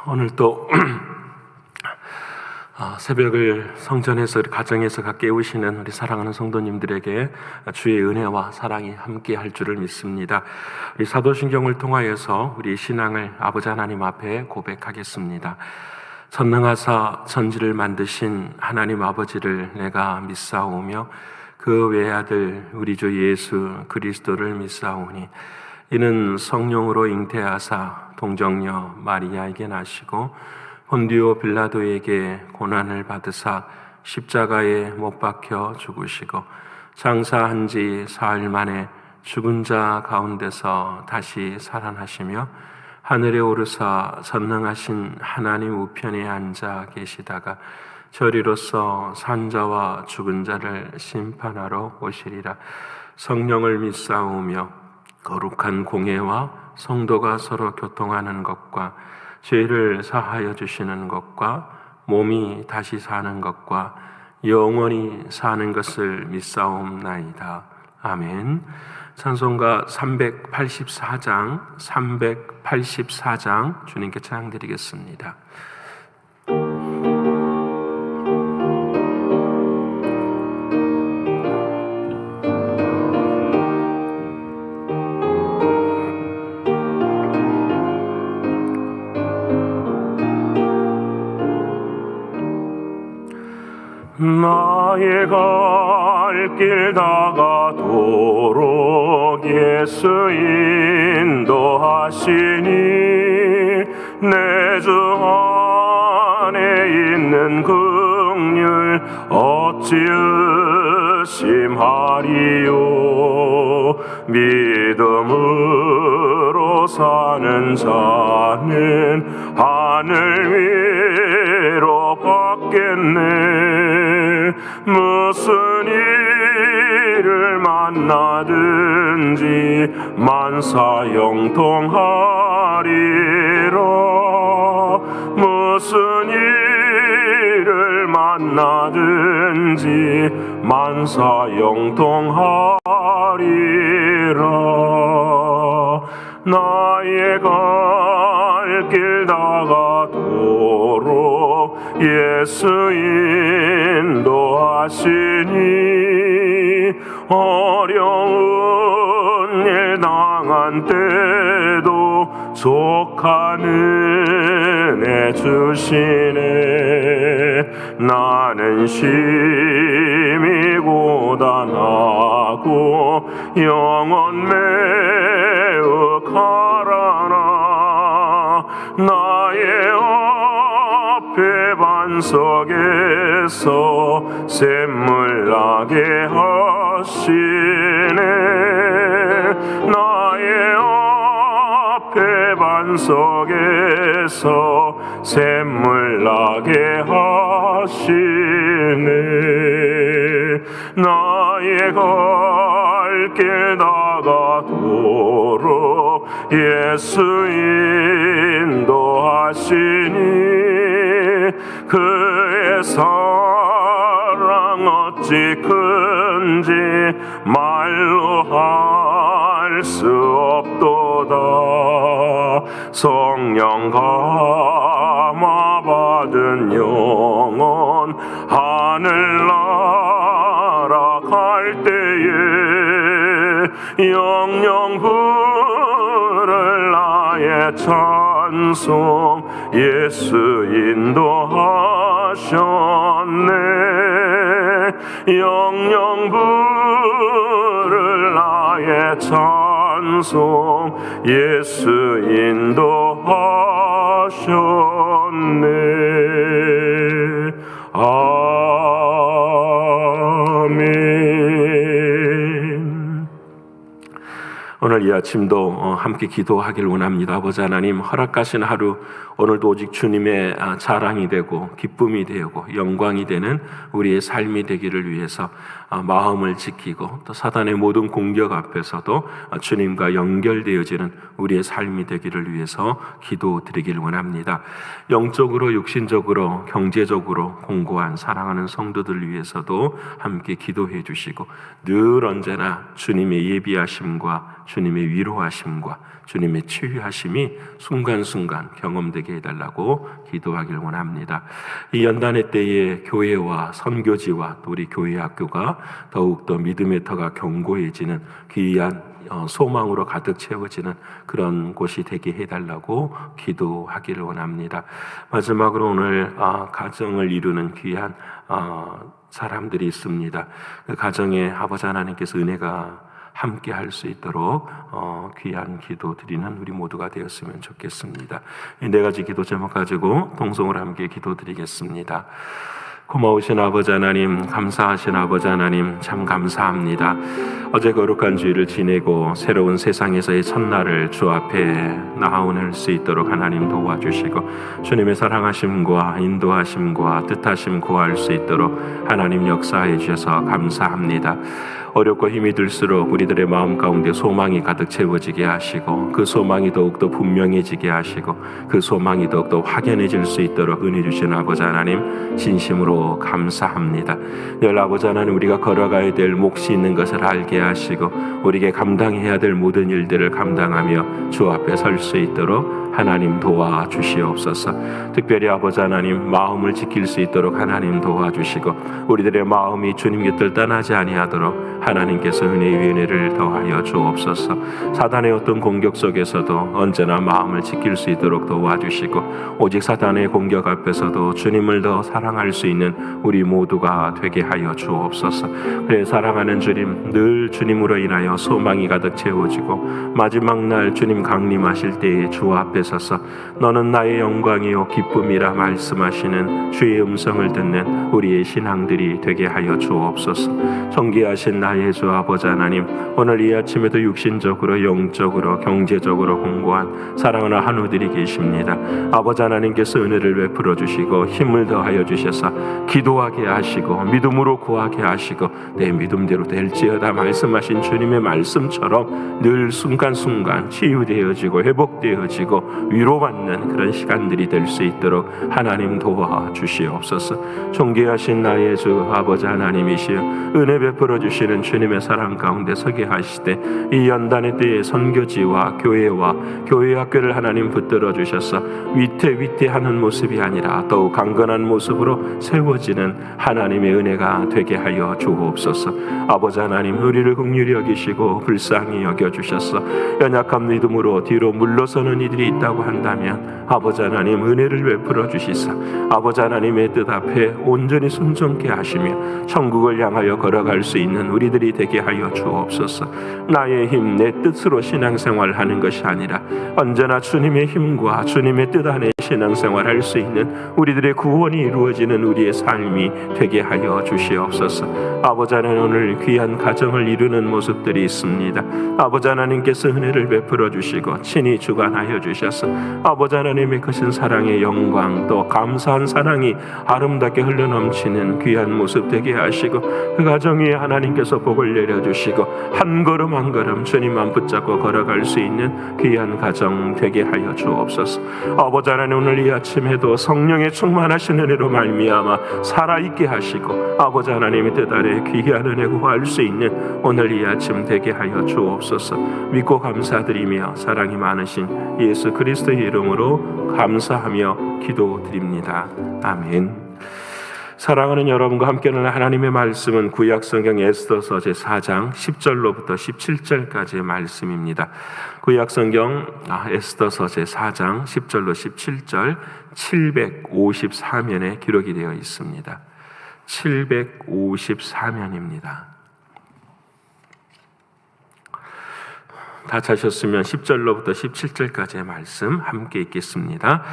오늘 또 새벽을 성전에서 가정에서 깨우시는 우리 사랑하는 성도님들에게 주의 은혜와 사랑이 함께 할 줄을 믿습니다. 우리 사도신경을 통하여서 우리 신앙을 아버지 하나님 앞에 고백하겠습니다. 전능하사 천지를 만드신 하나님 아버지를 내가 믿사오며 그 외아들 우리 주 예수 그리스도를 믿사오니 이는 성령으로 잉태하사 동정녀 마리아에게 나시고 본디오 빌라도에게 고난을 받으사 십자가에 못 박혀 죽으시고 장사한 지 사흘 만에 죽은 자 가운데서 다시 살아나시며 하늘에 오르사 전능하신 하나님 우편에 앉아 계시다가 저리로서 산자와 죽은 자를 심판하러 오시리라. 성령을 믿사오며 거룩한 공예와 성도가 서로 교통하는 것과 죄를 사하여 주시는 것과 몸이 다시 사는 것과 영원히 사는 것을 믿사옵나이다. 아멘. 찬송가 384장 주님께 찬양드리겠습니다. 나의 갈 길 다가도록 예수 인도하시니 내 주 안에 있는 긍휼 어찌 의심하리요. 믿음으로 사는 자는 하늘 위로 받겠네. 무슨 일을 만나든지 만사형통하리라. 무슨 일을 만나든지 만사형통하리라. 나의 갈 길 다가도록 예수 인도하시니 어려운 일 당한 때도 족한 은혜 주시네. 나는 심히 고단하고 영혼 매우 가라나. 나의 앞에 반석에서 샘물 나게 하시네. 나의 앞에 반석에서 샘물 나게 하시네. 나의 갈 길 다가도록 예수 인도하시니 그의 사랑 어찌 큰지 말로 할 수 없도다. 성령 감화 받은 영혼 하늘나라 갈 때에 영영 부를 나의 찬송 예수 인도하셨네. 영영 부를 나의 찬송 예수 인도하셨네. 아멘. 오늘 이 아침도 함께 기도하길 원합니다. 아버지 하나님, 허락하신 하루 오늘도 오직 주님의 자랑이 되고 기쁨이 되고 영광이 되는 우리의 삶이 되기를 위해서 마음을 지키고 또 사단의 모든 공격 앞에서도 주님과 연결되어지는 우리의 삶이 되기를 위해서 기도드리길 원합니다. 영적으로, 육신적으로, 경제적으로 공고한 사랑하는 성도들 위해서도 함께 기도해 주시고 늘 언제나 주님의 예비하심과 주님의 위로하심과 주님의 치유하심이 순간순간 경험되게 해달라고 기도하길 원합니다. 이 연단의 때에 교회와 선교지와 또 우리 교회 학교가 더욱더 믿음의 터가 견고해지는 귀한 소망으로 가득 채워지는 그런 곳이 되게 해달라고 기도하기를 원합니다. 마지막으로 오늘 가정을 이루는 귀한 사람들이 있습니다. 그 가정에 아버지 하나님께서 은혜가 함께 할 수 있도록 귀한 기도 드리는 우리 모두가 되었으면 좋겠습니다. 이 네 가지 기도 제목 가지고 동성으로 함께 기도 드리겠습니다. 고마우신 아버지 하나님, 감사하신 아버지 하나님, 참 감사합니다. 어제 거룩한 주일을 지내고 새로운 세상에서의 첫날을 주 앞에 나아올 수 있도록 하나님 도와주시고 주님의 사랑하심과 인도하심과 뜻하심 구할 수 있도록 하나님 역사해 주셔서 감사합니다. 어렵고 힘이 들수록 우리들의 마음 가운데 소망이 가득 채워지게 하시고 그 소망이 더욱더 분명해지게 하시고 그 소망이 더욱더 확연해질 수 있도록 은혜 주신 아버지 하나님 진심으로 감사합니다. 늘 아버지 하나님 우리가 걸어가야 될 몫이 있는 것을 알게 하시고 우리에게 감당해야 될 모든 일들을 감당하며 주 앞에 설 수 있도록 하나님 도와주시옵소서. 특별히 아버지 하나님 마음을 지킬 수 있도록 하나님 도와주시고 우리들의 마음이 주님 곁을 떠나지 아니하도록 하나님께서 은혜의 은혜를 더하여 주옵소서. 사단의 어떤 공격 속에서도 언제나 마음을 지킬 수 있도록 도와주시고 오직 사단의 공격 앞에서도 주님을 더 사랑할 수 있는 우리 모두가 되게 하여 주옵소서. 그래 사랑하는 주님, 늘 주님으로 인하여 소망이 가득 채워지고 마지막 날 주님 강림하실 때에 주 앞에 서서 너는 나의 영광이요 기쁨이라 말씀하시는 주의 음성을 듣는 우리의 신앙들이 되게 하여 주옵소서. 존귀하신 나의 주 아버지 하나님, 오늘 이 아침에도 육신적으로 영적으로 경제적으로 공고한 사랑하는 한우들이 계십니다. 아버지 하나님께서 은혜를 베풀어 주시고 힘을 더하여 주셔서 기도하게 하시고 믿음으로 구하게 하시고 내 믿음대로 될지어다 말씀하신 주님의 말씀처럼 늘 순간순간 치유되어지고 회복되어지고 위로받는 그런 시간들이 될 수 있도록 하나님 도와주시옵소서. 존귀하신 나의 주 아버지 하나님이시여 은혜 베풀어 주시는 주님의 사랑 가운데 서게 하시되 이 연단의 때에 선교지와 교회와 교회 학교를 하나님 붙들어 주셔서 위태위태하는 모습이 아니라 더욱 강건한 모습으로 세워지는 하나님의 은혜가 되게 하여 주옵소서. 아버지 하나님 우리를 긍휼히 여기시고 불쌍히 여겨주셔서 연약한 믿음으로 뒤로 물러서는 이들이 있다고 한다면 아버지 하나님 은혜를 베풀어 주시사 아버지 하나님의 뜻 앞에 온전히 순종케 하시며 천국을 향하여 걸어갈 수 있는 우리들이 되게 하여 주옵소서. 나의 힘, 내 뜻으로 신앙생활하는 것이 아니라 언제나 주님의 힘과 주님의 뜻 안에 신앙생활할 수 있는 우리들의 구원이 이루어지는 우리의 삶이 되게 하여 주시옵소서. 아버지 하나님 오늘 귀한 가정을 이루는 모습들이 있습니다. 아버지 하나님께서 은혜를 베풀어 주시고 친히 주관하여 주셔서 아버지 하나님의 크신 사랑의 영광 또 감사한 사랑이 아름답게 흘러넘치는 귀한 모습 되게 하시고 그 가정 위에 하나님께서 복을 내려주시고 한 걸음 한 걸음 주님만 붙잡고 걸어갈 수 있는 귀한 가정 되게 하여 주옵소서. 아버지 하나님 오늘 이 아침에도 성령의 충만하신 은혜로 말미암아 살아있게 하시고 아버지 하나님의 뜻 아래 귀한 은혜 구할 수 있는 오늘 이 아침 되게 하여 주옵소서. 믿고 감사드리며 사랑이 많으신 예수 그리스도의 이름으로 감사하며 기도드립니다. 아멘. 사랑하는 여러분과 함께하는 하나님의 말씀은 구약성경 에스더서 제4장 10절로부터 17절까지의 말씀입니다. 구약성경 에스더서 제4장 10절로 17절 754면에 기록이 되어 있습니다. 754면입니다. 다 찾으셨으면 10절로부터 17절까지의 말씀 함께 읽겠습니다.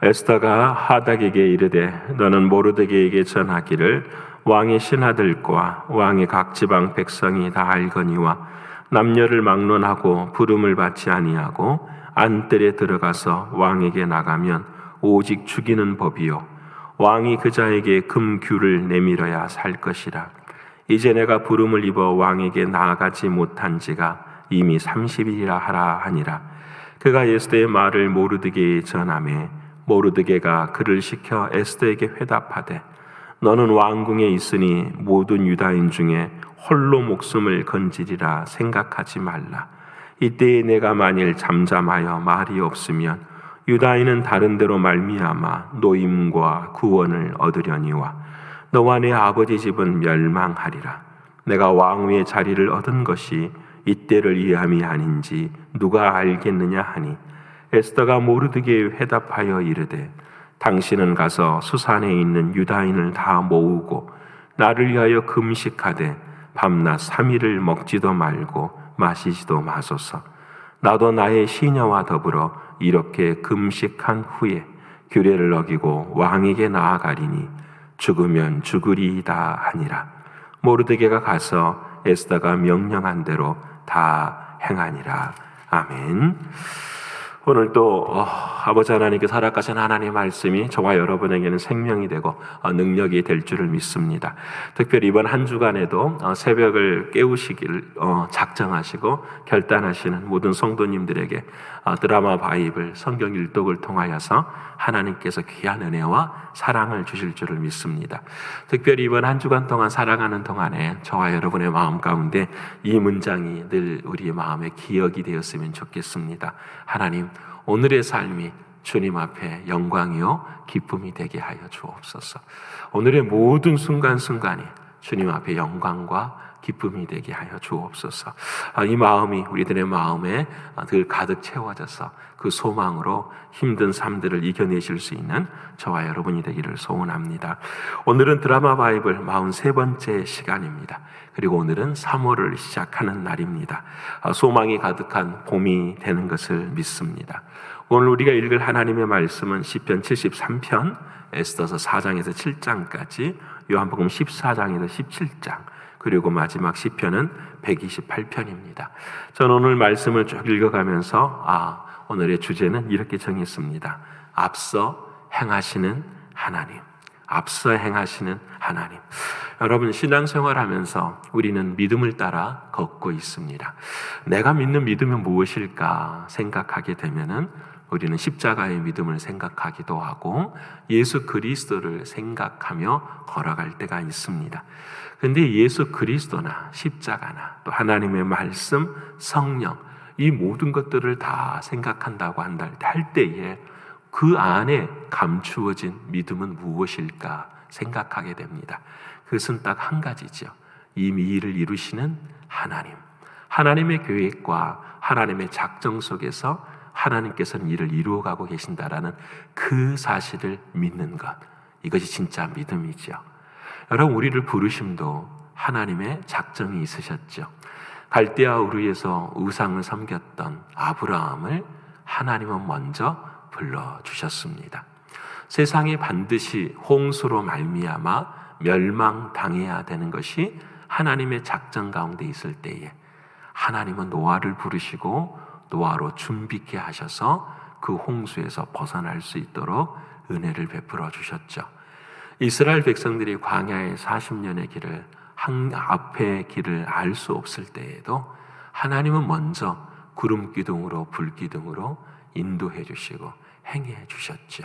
에스더가 하닥에게 이르되 너는 모르드게에게 전하기를 왕의 신하들과 왕의 각 지방 백성이 다 알거니와 남녀를 막론하고 부름을 받지 아니하고 안뜰에 들어가서 왕에게 나가면 오직 죽이는 법이요 왕이 그 자에게 금규를 내밀어야 살 것이라. 이제 내가 부름을 입어 왕에게 나아가지 못한 지가 이미 30일이라 하라 하니라. 그가 에스더의 말을 모르드게에 전하매 모르드게가 그를 시켜 에스더에게 회답하되 너는 왕궁에 있으니 모든 유다인 중에 홀로 목숨을 건지리라 생각하지 말라. 이때에 내가 만일 잠잠하여 말이 없으면 유다인은 다른 데로 말미암아 노임과 구원을 얻으려니와 너와 내 아버지 집은 멸망하리라. 내가 왕위의 자리를 얻은 것이 이때를 위함이 아닌지 누가 알겠느냐 하니 에스더가 모르드게에 회답하여 이르되 당신은 가서 수산에 있는 유다인을 다 모으고 나를 위하여 금식하되 밤낮 3일을 먹지도 말고 마시지도 마소서. 나도 나의 시녀와 더불어 이렇게 금식한 후에 규례를 어기고 왕에게 나아가리니 죽으면 죽으리이다 하니라. 모르드게가 가서 에스더가 명령한 대로 다 행하니라. 아멘. 오늘 또 아버지 하나님께 살아가신 하나님의 말씀이 저와 여러분에게는 생명이 되고 능력이 될 줄을 믿습니다. 특별히 이번 한 주간에도 새벽을 깨우시기를 작정하시고 결단하시는 모든 성도님들에게 드라마 바이블 성경 일독을 통하여서 하나님께서 귀한 은혜와 사랑을 주실 줄을 믿습니다. 특별히 이번 한 주간 동안 살아가는 동안에 저와 여러분의 마음 가운데 이 문장이 늘 우리의 마음에 기억이 되었으면 좋겠습니다. 하나님, 오늘의 삶이 주님 앞에 영광이요 기쁨이 되게 하여 주옵소서. 오늘의 모든 순간순간이 주님 앞에 영광과 기쁨이 되게 하여 주옵소서. 이 마음이 우리들의 마음에 늘 가득 채워져서 그 소망으로 힘든 삶들을 이겨내실 수 있는 저와 여러분이 되기를 소원합니다. 오늘은 드라마 바이블 43번째 시간입니다. 그리고 오늘은 3월을 시작하는 날입니다. 소망이 가득한 봄이 되는 것을 믿습니다. 오늘 우리가 읽을 하나님의 말씀은 시편 73편, 에스더서 4장에서 7장까지, 요한복음 14장에서 17장, 그리고 마지막 시편은 128편입니다. 저는 오늘 말씀을 쭉 읽어가면서 오늘의 주제는 이렇게 정했습니다. 앞서 행하시는 하나님. 앞서 행하시는 하나님. 여러분, 신앙생활하면서 우리는 믿음을 따라 걷고 있습니다. 내가 믿는 믿음은 무엇일까 생각하게 되면은 우리는 십자가의 믿음을 생각하기도 하고 예수 그리스도를 생각하며 걸어갈 때가 있습니다. 그런데 예수 그리스도나 십자가나 또 하나님의 말씀, 성령, 이 모든 것들을 다 생각한다고 할 때에 그 안에 감추어진 믿음은 무엇일까 생각하게 됩니다. 그것은 딱 한 가지죠. 이미 일을 이루시는 하나님. 하나님의 계획과 하나님의 작정 속에서 하나님께서는 일을 이루어가고 계신다라는 그 사실을 믿는 것. 이것이 진짜 믿음이죠. 여러분, 우리를 부르심도 하나님의 작정이 있으셨죠. 갈대아 우르에서 우상을 섬겼던 아브라함을 하나님은 먼저 불러주셨습니다. 세상이 반드시 홍수로 말미암아 멸망당해야 되는 것이 하나님의 작정 가운데 있을 때에 하나님은 노아를 부르시고 노아로 준비케 하셔서 그 홍수에서 벗어날 수 있도록 은혜를 베풀어 주셨죠. 이스라엘 백성들이 광야의 40년의 길을 앞의 길을 알 수 없을 때에도 하나님은 먼저 구름 기둥으로 불 기둥으로 인도해 주시고 행해 주셨죠.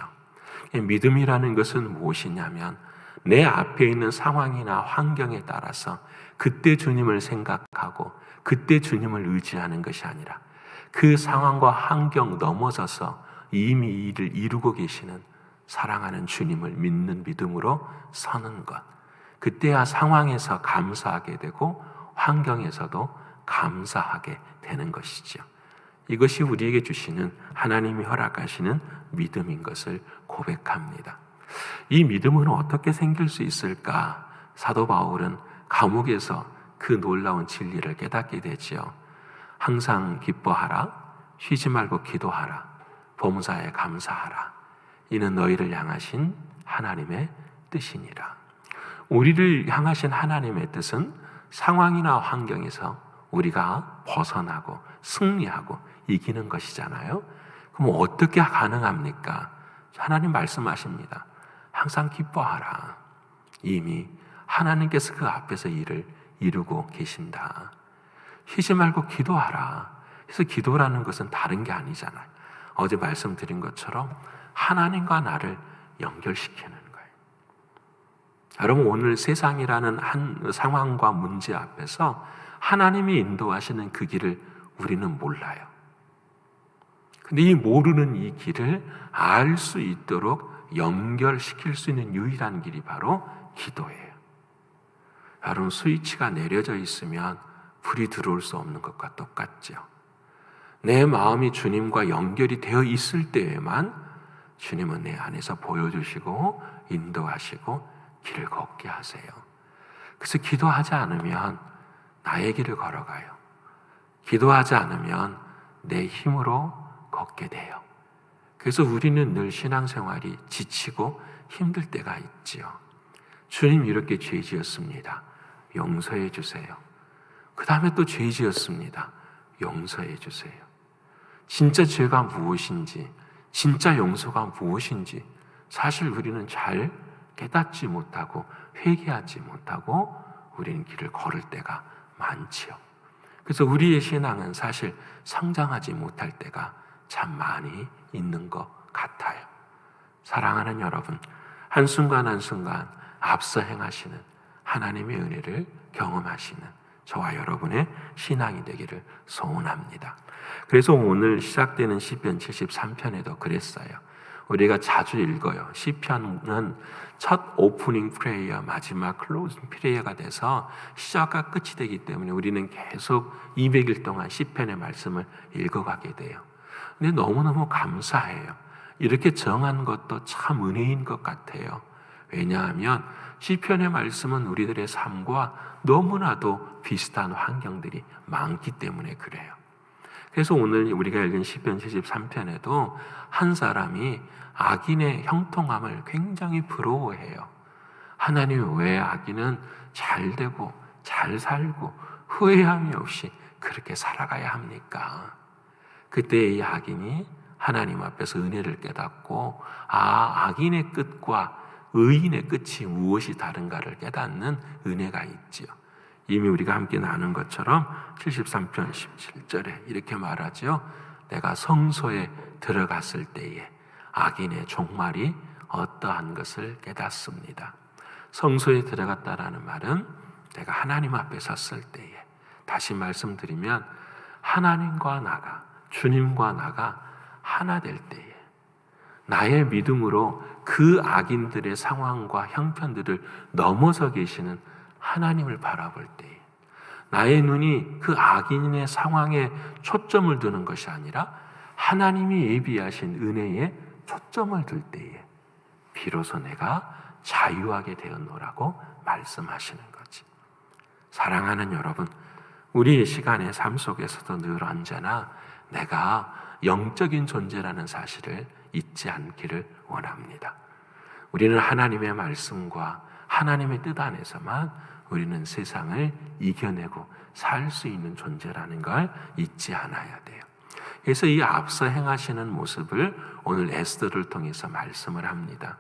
믿음이라는 것은 무엇이냐면 내 앞에 있는 상황이나 환경에 따라서 그때 주님을 생각하고 그때 주님을 의지하는 것이 아니라 그 상황과 환경 넘어서서 이미 일을 이루고 계시는 사랑하는 주님을 믿는 믿음으로 서는 것. 그때야 상황에서 감사하게 되고 환경에서도 감사하게 되는 것이죠. 이것이 우리에게 주시는 하나님이 허락하시는 믿음인 것을 고백합니다. 이 믿음은 어떻게 생길 수 있을까? 사도 바울은 감옥에서 그 놀라운 진리를 깨닫게 되지요. 항상 기뻐하라, 쉬지 말고 기도하라, 범사에 감사하라. 이는 너희를 향하신 하나님의 뜻이니라. 우리를 향하신 하나님의 뜻은 상황이나 환경에서 우리가 벗어나고 승리하고 이기는 것이잖아요. 그럼 어떻게 가능합니까? 하나님 말씀하십니다. 항상 기뻐하라. 이미 하나님께서 그 앞에서 일을 이루고 계신다. 쉬지 말고 기도하라. 그래서 기도라는 것은 다른 게 아니잖아요. 어제 말씀드린 것처럼 하나님과 나를 연결시키는 거예요. 여러분, 오늘 세상이라는 한 상황과 문제 앞에서 하나님이 인도하시는 그 길을 우리는 몰라요. 근데 이 모르는 이 길을 알 수 있도록 연결시킬 수 있는 유일한 길이 바로 기도예요. 여러분, 스위치가 내려져 있으면 불이 들어올 수 없는 것과 똑같죠. 내 마음이 주님과 연결이 되어 있을 때에만 주님은 내 안에서 보여주시고 인도하시고 길을 걷게 하세요. 그래서 기도하지 않으면 나의 길을 걸어가요. 기도하지 않으면 내 힘으로 걷게 돼요. 그래서 우리는 늘 신앙생활이 지치고 힘들 때가 있지요. 주님, 이렇게 죄 지었습니다. 용서해 주세요. 그 다음에 또 죄 지었습니다. 용서해 주세요. 진짜 죄가 무엇인지, 진짜 용서가 무엇인지 사실 우리는 잘 깨닫지 못하고 회개하지 못하고 우리는 길을 걸을 때가 많지요. 그래서 우리의 신앙은 사실 성장하지 못할 때가 참 많이 있는 것 같아요. 사랑하는 여러분, 한순간 한순간 앞서 행하시는 하나님의 은혜를 경험하시는 저와 여러분의 신앙이 되기를 소원합니다. 그래서 오늘 시작되는 시편 73편에도 그랬어요. 우리가 자주 읽어요. 시편은 첫 오프닝 프레이어, 마지막 클로징 프레이어가 돼서 시작과 끝이 되기 때문에 우리는 계속 200일 동안 시편의 말씀을 읽어가게 돼요. 근데 너무너무 감사해요. 이렇게 정한 것도 참 은혜인 것 같아요. 왜냐하면 시편의 말씀은 우리들의 삶과 너무나도 비슷한 환경들이 많기 때문에 그래요. 그래서 오늘 우리가 읽은 시편 73편에도 한 사람이 악인의 형통함을 굉장히 부러워해요. 하나님, 왜 악인은 잘 되고 잘 살고 후회함이 없이 그렇게 살아가야 합니까? 그때 이 악인이 하나님 앞에서 은혜를 깨닫고 악인의 끝과 의인의 끝이 무엇이 다른가를 깨닫는 은혜가 있지요. 이미 우리가 함께 나눈 것처럼 73편 17절에 이렇게 말하죠. 내가 성소에 들어갔을 때에 악인의 종말이 어떠한 것을 깨닫습니다. 성소에 들어갔다라는 말은 내가 하나님 앞에 섰을 때에, 다시 말씀드리면 하나님과 나가, 주님과 나가 하나 될 때에 나의 믿음으로 그 악인들의 상황과 형편들을 넘어서 계시는 하나님을 바라볼 때에, 나의 눈이 그 악인의 상황에 초점을 두는 것이 아니라 하나님이 예비하신 은혜에 초점을 둘 때에 비로소 내가 자유하게 되었노라고 말씀하시는 거지. 사랑하는 여러분, 우리의 시간의 삶 속에서도 늘 언제나 내가 영적인 존재라는 사실을 잊지 않기를 원합니다. 우리는 하나님의 말씀과 하나님의 뜻 안에서만 우리는 세상을 이겨내고 살 수 있는 존재라는 걸 잊지 않아야 돼요. 그래서 이 앞서 행하시는 모습을 오늘 에스더를 통해서 말씀을 합니다.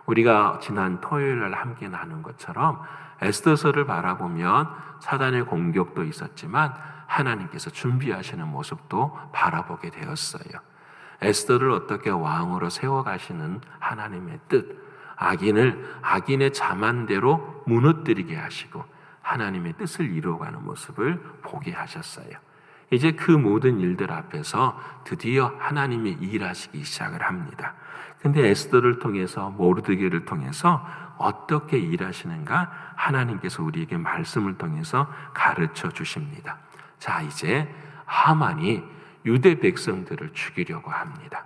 우리가 지난 토요일 날 함께 나눈 것처럼 에스더서를 바라보면 사단의 공격도 있었지만 하나님께서 준비하시는 모습도 바라보게 되었어요. 에스더를 어떻게 왕으로 세워가시는 하나님의 뜻, 악인의 자만대로 무너뜨리게 하시고 하나님의 뜻을 이루어가는 모습을 보게 하셨어요. 이제 그 모든 일들 앞에서 드디어 하나님이 일하시기 시작을 합니다. 근데 에스더를 통해서, 모르드게를 통해서 어떻게 일하시는가 하나님께서 우리에게 말씀을 통해서 가르쳐 주십니다. 자, 이제 하만이 유대 백성들을 죽이려고 합니다.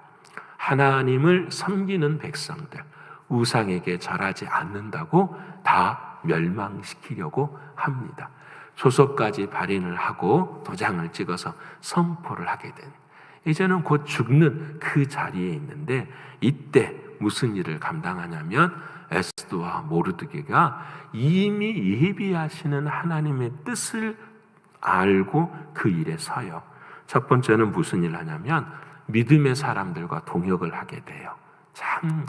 하나님을 섬기는 백성들, 우상에게 절하지 않는다고 다 멸망시키려고 합니다. 조서까지 발인을 하고 도장을 찍어서 선포를 하게 된, 이제는 곧 죽는 그 자리에 있는데, 이때 무슨 일을 감당하냐면 에스더와 모르드게가 이미 예비하시는 하나님의 뜻을 알고 그 일에 서요. 첫 번째는 무슨 일을 하냐면 믿음의 사람들과 동역을 하게 돼요. 참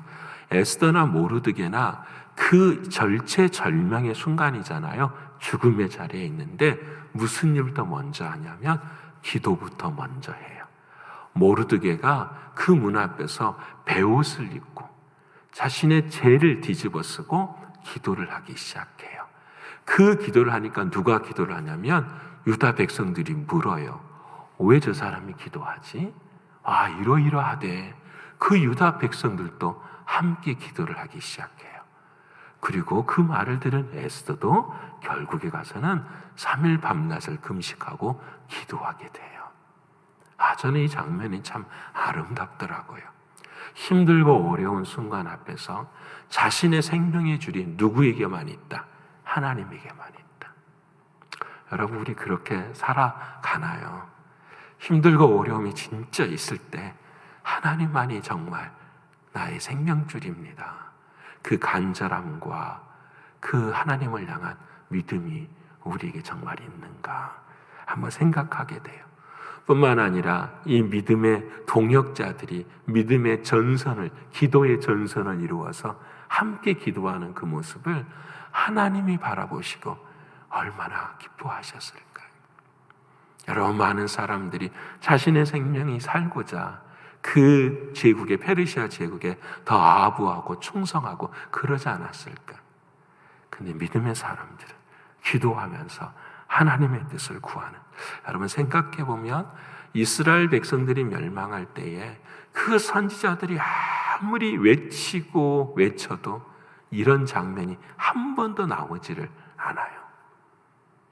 에스더나 모르드게나 그 절체절명의 순간이잖아요. 죽음의 자리에 있는데 무슨 일부터 먼저 하냐면 기도부터 먼저 해요. 모르드게가 그 문 앞에서 베옷을 입고 자신의 죄를 뒤집어 쓰고 기도를 하기 시작해요. 그 기도를 하니까 누가 기도를 하냐면 유다 백성들이 물어요. 왜 저 사람이 기도하지? 이러이러하대. 그 유다 백성들도 함께 기도를 하기 시작해요. 그리고 그 말을 들은 에스더도 결국에 가서는 3일 밤낮을 금식하고 기도하게 돼요. 저는 이 장면이 참 아름답더라고요. 힘들고 어려운 순간 앞에서 자신의 생명의 줄이 누구에게만 있다? 하나님에게만 있다. 여러분, 우리 그렇게 살아가나요? 힘들고 어려움이 진짜 있을 때 하나님만이 정말 나의 생명줄입니다. 그 간절함과 그 하나님을 향한 믿음이 우리에게 정말 있는가 한번 생각하게 돼요. 뿐만 아니라 이 믿음의 동역자들이 믿음의 전선을, 기도의 전선을 이루어서 함께 기도하는 그 모습을 하나님이 바라보시고 얼마나 기뻐하셨을까요? 여러분, 많은 사람들이 자신의 생명이 살고자 그 제국에, 페르시아 제국에 더 아부하고 충성하고 그러지 않았을까? 근데 믿음의 사람들은 기도하면서 하나님의 뜻을 구하는, 여러분 생각해 보면 이스라엘 백성들이 멸망할 때에 그 선지자들이 아무리 외치고 외쳐도 이런 장면이 한 번도 나오지를 않아요.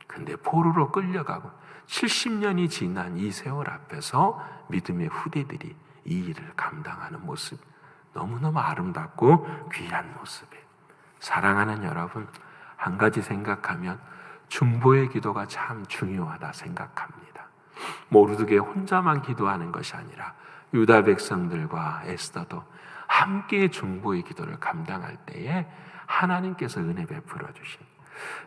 근데 포로로 끌려가고 70년이 지난 이 세월 앞에서 믿음의 후대들이 이 일을 감당하는 모습, 너무너무 아름답고 귀한 모습이에요. 사랑하는 여러분, 한 가지 생각하면 중보의 기도가 참 중요하다 생각합니다. 모르드게 혼자만 기도하는 것이 아니라 유다 백성들과 에스더도 함께 중보의 기도를 감당할 때에 하나님께서 은혜 베풀어 주신,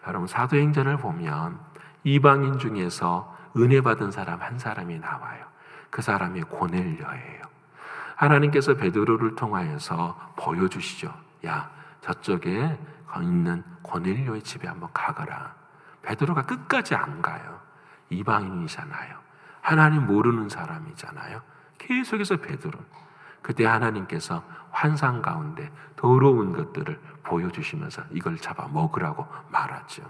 여러분 사도행전을 보면 이방인 중에서 은혜 받은 사람 한 사람이 나와요. 그 사람이 고넬료예요. 하나님께서 베드로를 통하여서 보여주시죠. 야, 저쪽에 있는 고넬료의 집에 한번 가거라. 베드로가 끝까지 안 가요. 이방인이잖아요. 하나님 모르는 사람이잖아요. 계속해서 베드로, 그때 하나님께서 환상 가운데 더러운 것들을 보여주시면서 이걸 잡아 먹으라고 말하죠.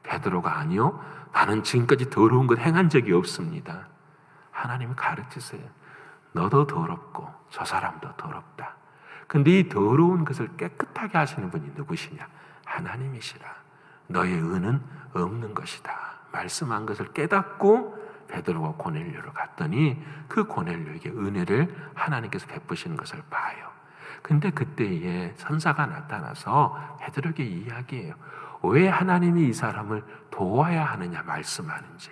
베드로가 아니요, 나는 지금까지 더러운 것 행한 적이 없습니다. 하나님이 가르치세요. 너도 더럽고 저 사람도 더럽다. 근데 이 더러운 것을 깨끗하게 하시는 분이 누구시냐? 하나님이시라. 너의 의는 없는 것이다. 말씀한 것을 깨닫고 베드로와 고넬료로 갔더니 그 고넬료에게 은혜를 하나님께서 베푸시는 것을 봐요. 근데 그때에 천사가 나타나서 베드로에게 이야기해요. 왜 하나님이 이 사람을 도와야 하느냐 말씀하는지.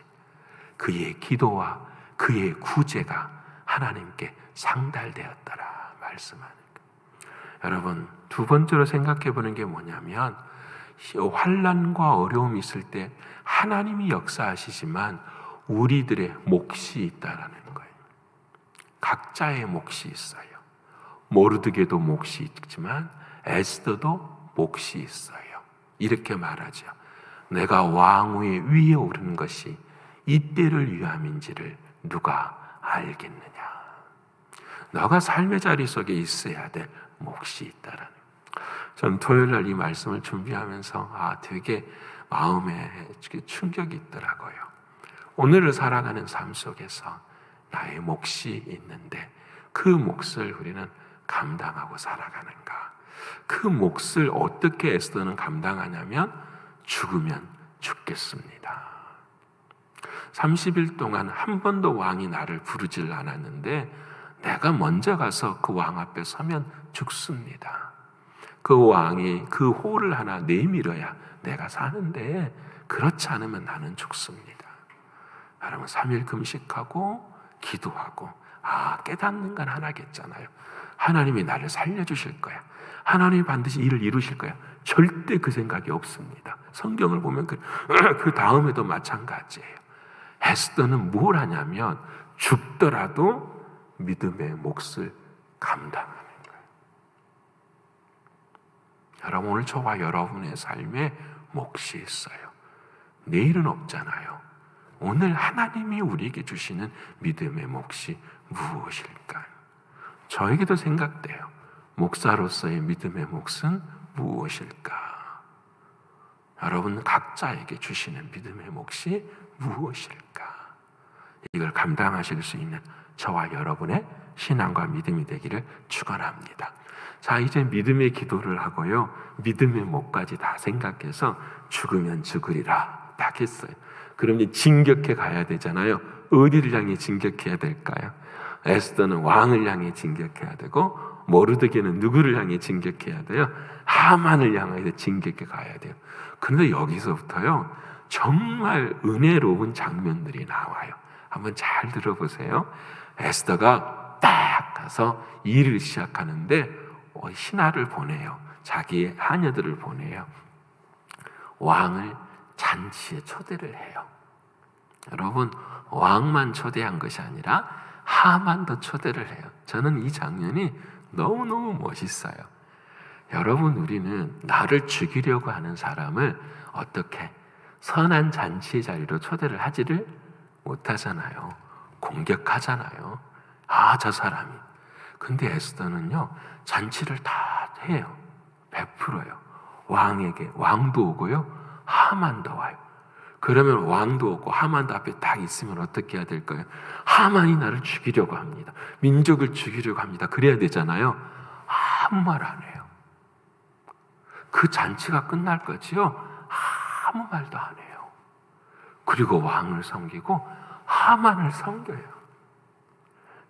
그의 기도와 그의 구제가 하나님께 상달되었더라 말씀하는 거예요. 여러분, 두 번째로 생각해 보는 게 뭐냐면, 환난과 어려움이 있을 때 하나님이 역사하시지만 우리들의 몫이 있다라는 거예요. 각자의 몫이 있어요. 모르드게도 몫이 있지만 에스더도 몫이 있어요. 이렇게 말하죠. 내가 왕위에 위에 오르는 것이 이때를 위함인지를 누가 알겠느냐. 너가 삶의 자리 속에 있어야 될 몫이 있다라는. 전 토요일 날 이 말씀을 준비하면서 되게 마음에 충격이 있더라고요. 오늘을 살아가는 삶 속에서 나의 몫이 있는데 그 몫을 우리는 감당하고 살아가는가? 그 몫을 어떻게 에스더는 감당하냐면 죽으면 죽겠습니다. 30일 동안 한 번도 왕이 나를 부르질 않았는데 내가 먼저 가서 그 왕 앞에 서면 죽습니다. 그 왕이 그 호를 하나 내밀어야 내가 사는데 그렇지 않으면 나는 죽습니다. 여러분 3일 금식하고 기도하고 깨닫는 건 하나겠잖아요. 하나님이 나를 살려주실 거야. 하나님이 반드시 일을 이루실 거야. 절대 그 생각이 없습니다. 성경을 보면 그 다음에도 마찬가지예요. 에스더는 뭘 하냐면 죽더라도 믿음의 몫을 감당하는 거예요. 여러분, 오늘 저와 여러분의 삶에 몫이 있어요. 내일은 없잖아요. 오늘 하나님이 우리에게 주시는 믿음의 몫이 무엇일까요? 저에게도 생각돼요. 목사로서의 믿음의 몫은 무엇일까? 여러분 각자에게 주시는 믿음의 몫이 무엇일까? 이걸 감당하실 수 있는 저와 여러분의 신앙과 믿음이 되기를 축원합니다. 자, 이제 믿음의 기도를 하고요, 믿음의 몫까지 다 생각해서 죽으면 죽으리라 딱 했어요. 그러면 진격해 가야 되잖아요. 어디를 향해 진격해야 될까요? 에스더는 왕을 향해 진격해야 되고, 모르드게는 누구를 향해 진격해야 돼요? 하만을 향해 진격해 가야 돼요. 그런데 여기서부터요, 정말 은혜로운 장면들이 나와요. 한번 잘 들어보세요. 에스더가 딱 가서 일을 시작하는데 신하를 보내요. 자기의 하녀들을 보내요. 왕을 잔치에 초대를 해요. 여러분, 왕만 초대한 것이 아니라 하만도 초대를 해요. 저는 이 장면이 너무너무 멋있어요. 여러분, 우리는 나를 죽이려고 하는 사람을 어떻게 선한 잔치의 자리로 초대를 하지를 못하잖아요. 공격하잖아요. 아, 저 사람이. 근데 에스더는요, 잔치를 다 해요. 베풀어요. 왕에게, 왕도 오고요, 하만도 와요. 그러면 왕도 오고 하만도 앞에 딱 있으면 어떻게 해야 될까요? 하만이 나를 죽이려고 합니다. 민족을 죽이려고 합니다. 그래야 되잖아요. 아무 말 안 해요. 그 잔치가 끝날 거지요? 아무 말도 안 해요. 그리고 왕을 섬기고 하만을 섬겨요.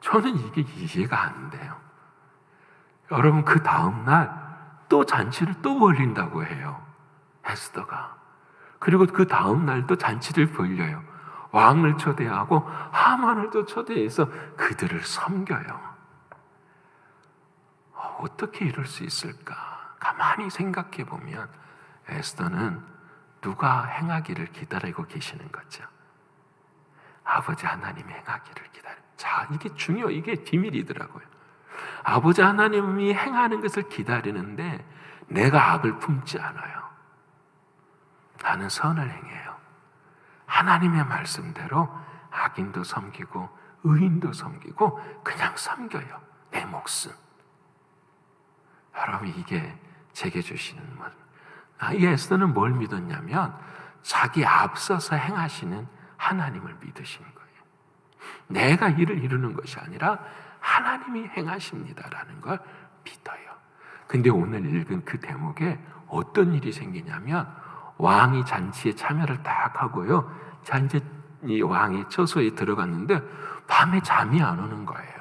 저는 이게 이해가 안 돼요. 여러분, 그 다음날 또 잔치를 또 벌린다고 해요, 에스더가. 그리고 그 다음날 또 잔치를 벌려요. 왕을 초대하고 하만을 또 초대해서 그들을 섬겨요. 어떻게 이럴 수 있을까? 가만히 생각해 보면 에스더는 누가 행하기를 기다리고 계시는 거죠? 아버지 하나님이 행하기를 기다려. 자, 이게 이게 비밀이더라고요. 아버지 하나님이 행하는 것을 기다리는데 내가 악을 품지 않아요. 나는 선을 행해요. 하나님의 말씀대로 악인도 섬기고 의인도 섬기고 그냥 섬겨요. 내 몫은. 여러분, 이게 제게 주시는 이 에스더는 뭘 믿었냐면 자기 앞서서 행하시는 하나님을 믿으시는 거예요. 내가 일을 이루는 것이 아니라 하나님이 행하십니다라는 걸 믿어요. 근데 오늘 읽은 그 대목에 어떤 일이 생기냐면 왕이 잔치에 참여를 딱 하고요, 자, 이제 이 왕이 처소에 들어갔는데 밤에 잠이 안 오는 거예요.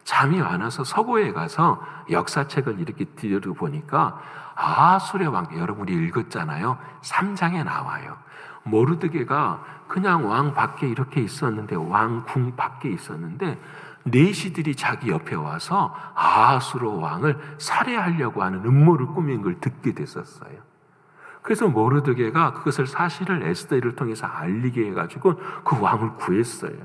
잠이 안 와서 서고에 가서 역사책을 이렇게 뒤져보니까 아수르의 왕, 여러분이 읽었잖아요. 3장에 나와요. 모르드게가 그냥 왕 밖에 이렇게 있었는데, 왕궁 밖에 있었는데 내시들이 자기 옆에 와서 아수르 왕을 살해하려고 하는 음모를 꾸민 걸 듣게 됐었어요. 그래서 모르드게가 그것을 사실을 에스더를 통해서 알리게 해가지고 그 왕을 구했어요.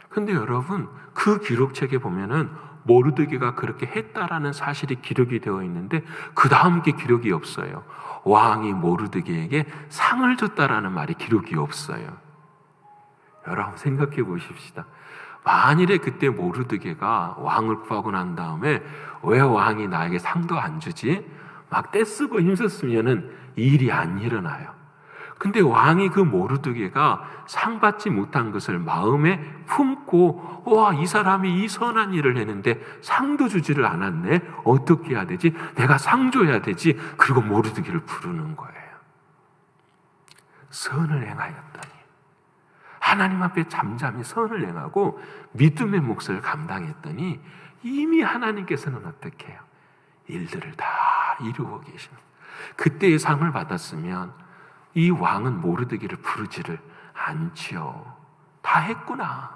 근데 여러분, 그 기록책에 보면은 모르드게가 그렇게 했다라는 사실이 기록이 되어 있는데 그 다음 게 기록이 없어요. 왕이 모르드게에게 상을 줬다라는 말이 기록이 없어요. 여러분 생각해 보십시다. 만일에 그때 모르드게가 왕을 구하고 난 다음에 왜 왕이 나에게 상도 안 주지? 막 떼쓰고 힘썼으면은 일이 안 일어나요. 근데 왕이 그 모르드게가 상 받지 못한 것을 마음에 품고, 와, 이 사람이 이 선한 일을 했는데 상도 주지를 않았네. 어떻게 해야 되지? 내가 상 줘야 되지. 그리고 모르드게를 부르는 거예요. 선을 행하였다니. 하나님 앞에 잠잠히 선을 행하고 믿음의 몫을 감당했더니 이미 하나님께서는 어떻게 해요? 일들을 다 이루고 계십니다. 그때의 상을 받았으면 이 왕은 모르드게를 부르지를 않지요. 다 했구나.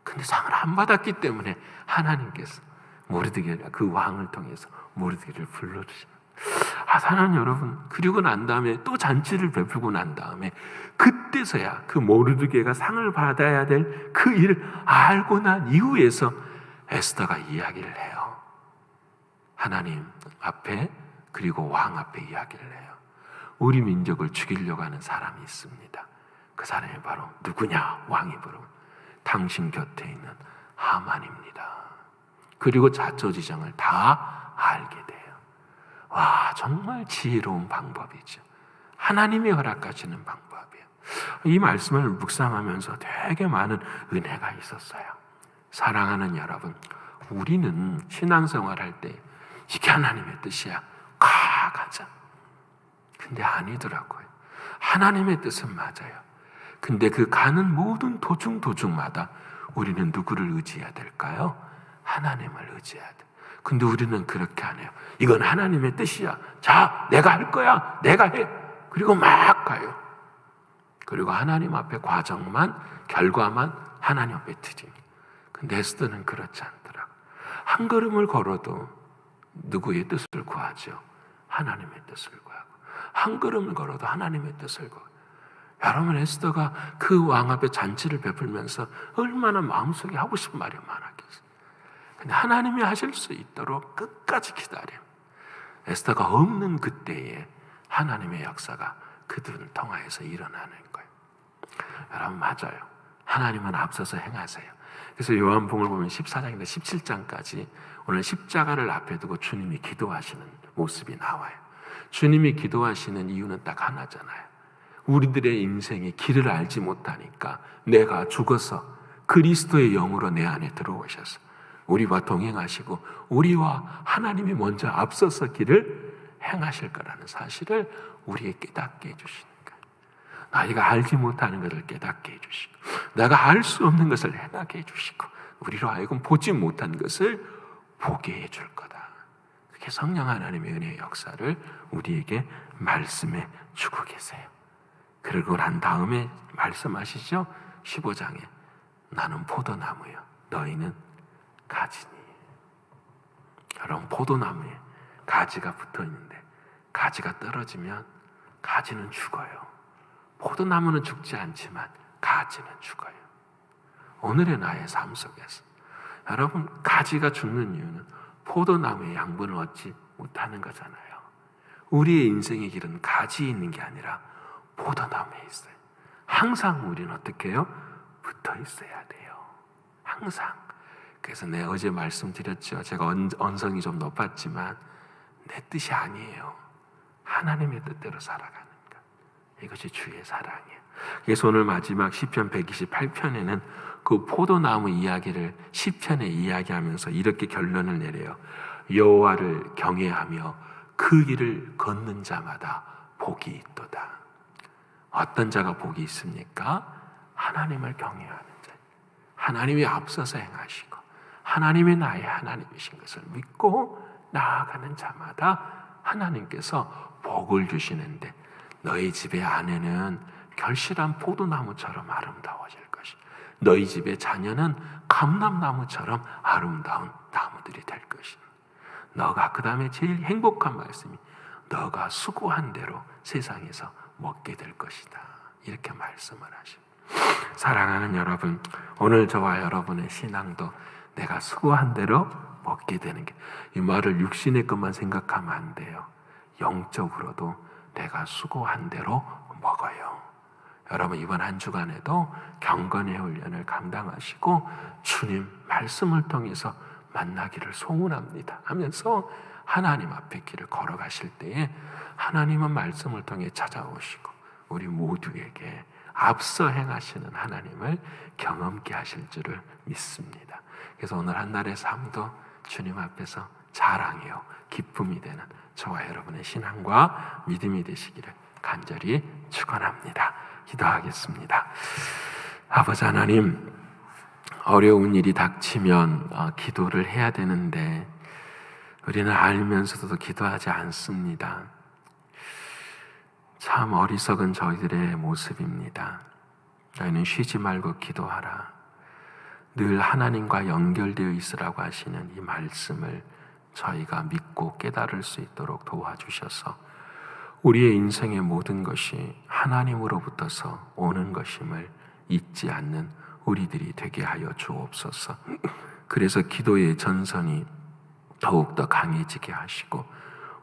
근데 상을 안 받았기 때문에 하나님께서 그 왕을 통해서 모르드게를 불러주십니다. 사랑하는 여러분, 그리고 난 다음에 또 잔치를 베풀고 난 다음에 그때서야 그 모르드게가 상을 받아야 될 그 일을 알고 난 이후에서 에스더가 이야기를 해요. 하나님 앞에 그리고 왕 앞에 이야기를 해요. 우리 민족을 죽이려고 하는 사람이 있습니다. 그 사람이 바로 누구냐? 왕이 부르면 당신 곁에 있는 하만입니다. 그리고 자초지정을 다 알게 돼요. 와, 정말 지혜로운 방법이죠. 하나님이 허락하시는 방법이에요. 이 말씀을 묵상하면서 되게 많은 은혜가 있었어요. 사랑하는 여러분, 우리는 신앙생활 할 때 이게 하나님의 뜻이야, 가자. 근데 아니더라고요. 하나님의 뜻은 맞아요. 근데 그 가는 모든 도중마다 우리는 누구를 의지해야 될까요? 하나님을 의지해야 돼. 근데 우리는 그렇게 안 해요. 이건 하나님의 뜻이야. 자, 내가 할 거야. 내가 해. 그리고 막 가요. 그리고 하나님 앞에 과정만, 결과만 하나님 앞에 드리니. 근데 에스더는 그렇지 않더라고. 한 걸음을 걸어도 누구의 뜻을 구하죠? 하나님의 뜻을 구하고. 한 걸음을 걸어도 하나님의 뜻을 구하고. 여러분, 에스더가 그 왕 앞에 잔치를 베풀면서 얼마나 마음속에 하고 싶은 말이 많았겠어요. 근데 하나님이 하실 수 있도록 끝까지 기다려. 에스더가 없는 그때에 하나님의 역사가 그들을 통하여서 일어나는 거예요. 여러분, 맞아요. 하나님은 앞서서 행하세요. 그래서 요한복음을 보면 14장인데 17장까지 오늘 십자가를 앞에 두고 주님이 기도하시는 모습이 나와요. 주님이 기도하시는 이유는 딱 하나잖아요. 우리들의 인생의 길을 알지 못하니까 내가 죽어서 그리스도의 영으로 내 안에 들어오셔서 우리와 동행하시고 우리와 하나님이 먼저 앞서서 길을 행하실 거라는 사실을 우리에게 깨닫게 해주시는 거예요. 나이가 알지 못하는 것을 깨닫게 해주시고 내가 알 수 없는 것을 해나게 해주시고 우리로 하여금 보지 못한 것을 보게 해줄 거다. 그게 성령 하나님의 은혜의 역사를 우리에게 말씀해 주고 계세요. 그러고 난 다음에 말씀하시죠. 15장에 나는 포도나무요 너희는 가지니. 여러분, 포도나무에 가지가 붙어 있는데 가지가 떨어지면 가지는 죽어요. 포도나무는 죽지 않지만 가지는 죽어요. 오늘의 나의 삶 속에서 여러분, 가지가 죽는 이유는 포도나무의 양분을 얻지 못하는 거잖아요. 우리의 인생의 길은 가지에 있는 게 아니라 포도나무에 있어요. 항상 우리는 어떻게 해요? 붙어 있어야 돼요. 항상. 그래서 내가 어제 말씀드렸죠. 제가 언성이 좀 높았지만 내 뜻이 아니에요. 하나님의 뜻대로 살아가는 것. 이것이 주의 사랑이에요. 그래서 오늘 마지막 시편 128편에는 그 포도나무 이야기를 시편에 이야기하면서 이렇게 결론을 내려요. 여호와를 경외하며 그 길을 걷는 자마다 복이 있도다. 어떤 자가 복이 있습니까? 하나님을 경외하는 자. 하나님이 앞서서 행하시고 하나님이 나의 하나님이신 것을 믿고 나아가는 자마다 하나님께서 복을 주시는데 너희 집의 아내는 결실한 포도나무처럼 아름다워질 것이고 너희 집의 자녀는 감람나무처럼 아름다운 나무들이 될 것이니 너가 그 다음에 제일 행복한 말씀이 너가 수고한 대로 세상에서 먹게 될 것이다. 이렇게 말씀을 하십니다. 사랑하는 여러분, 오늘 저와 여러분의 신앙도 내가 수고한 대로 먹게 되는 게, 이 말을 육신의 것만 생각하면 안 돼요. 영적으로도 내가 수고한 대로 먹어요. 여러분, 이번 한 주간에도 경건의 훈련을 감당하시고 주님 말씀을 통해서 만나기를 소원합니다 하면서 하나님 앞에 길을 걸어가실 때에 하나님은 말씀을 통해 찾아오시고 우리 모두에게 앞서 행하시는 하나님을 경험케 하실 줄을 믿습니다. 그래서 오늘 한 날의 삶도 주님 앞에서 자랑이요 기쁨이 되는 저와 여러분의 신앙과 믿음이 되시기를 간절히 축원합니다. 기도하겠습니다. 아버지 하나님, 어려운 일이 닥치면 기도를 해야 되는데 우리는 알면서도 기도하지 않습니다. 참 어리석은 저희들의 모습입니다. 너희는 쉬지 말고 기도하라. 늘 하나님과 연결되어 있으라고 하시는 이 말씀을 저희가 믿고 깨달을 수 있도록 도와주셔서 우리의 인생의 모든 것이 하나님으로부터서 오는 것임을 잊지 않는 우리들이 되게 하여 주옵소서. 그래서 기도의 전선이 더욱더 강해지게 하시고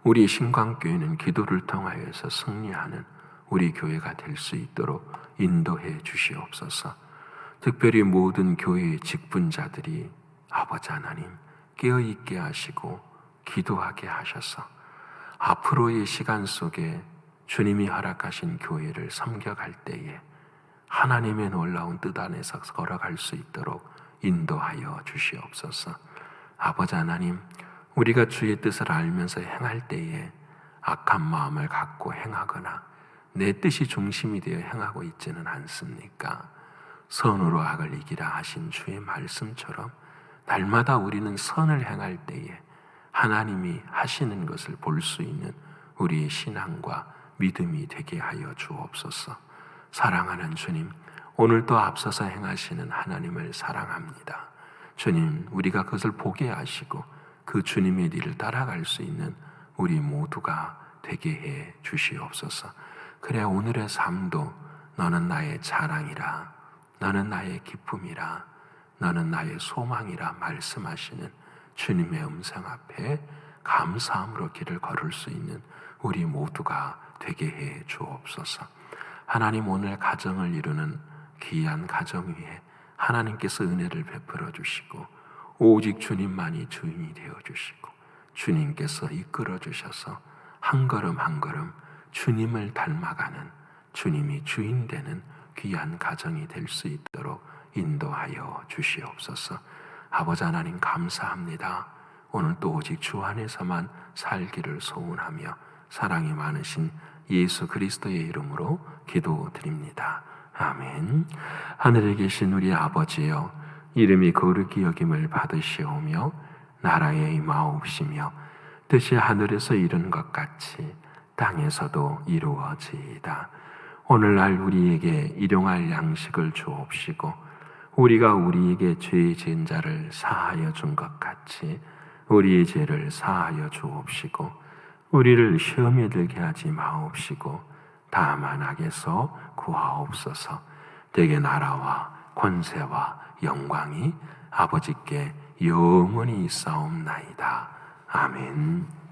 우리 신광교회는 기도를 통하여서 승리하는 우리 교회가 될 수 있도록 인도해 주시옵소서. 특별히 모든 교회의 직분자들이 아버지 하나님 깨어있게 하시고 기도하게 하셔서 앞으로의 시간 속에 주님이 허락하신 교회를 섬겨갈 때에 하나님의 놀라운 뜻 안에서 걸어갈 수 있도록 인도하여 주시옵소서. 아버지 하나님, 우리가 주의 뜻을 알면서 행할 때에 악한 마음을 갖고 행하거나 내 뜻이 중심이 되어 행하고 있지는 않습니까? 선으로 악을 이기라 하신 주의 말씀처럼 날마다 우리는 선을 행할 때에 하나님이 하시는 것을 볼 수 있는 우리의 신앙과 믿음이 되게 하여 주옵소서. 사랑하는 주님, 오늘도 앞서서 행하시는 하나님을 사랑합니다. 주님, 우리가 그것을 보게 하시고 그 주님의 일을 따라갈 수 있는 우리 모두가 되게 해 주시옵소서. 그래 오늘의 삶도 너는 나의 자랑이라, 너는 나의 기쁨이라, 너는 나의 소망이라 말씀하시는 주님의 음성 앞에 감사함으로 길을 걸을 수 있는 우리 모두가 되게 해 주옵소서. 하나님, 오늘 가정을 이루는 귀한 가정 위에 하나님께서 은혜를 베풀어 주시고 오직 주님만이 주인이 되어 주시고 주님께서 이끌어 주셔서 한 걸음 한 걸음 주님을 닮아가는, 주님이 주인 되는 귀한 가정이 될 수 있도록 인도하여 주시옵소서. 아버지 하나님 감사합니다. 오늘 또 오직 주 안에서만 살기를 소원하며 사랑이 많으신 예수 그리스도의 이름으로 기도드립니다. 아멘. 하늘에 계신 우리 아버지여, 이름이 거룩히 여김을 받으시오며 나라에 임하옵시며 뜻이 하늘에서 이룬 것 같이 땅에서도 이루어지이다. 오늘날 우리에게 일용할 양식을 주옵시고 우리가 우리에게 죄 지은 자를 사하여 준 것 같이 우리의 죄를 사하여 주옵시고 우리를 시험에 들게 하지 마옵시고 다만 악에서 구하옵소서. 대개 나라와 권세와 영광이 아버지께 영원히 있사옵나이다. 아멘.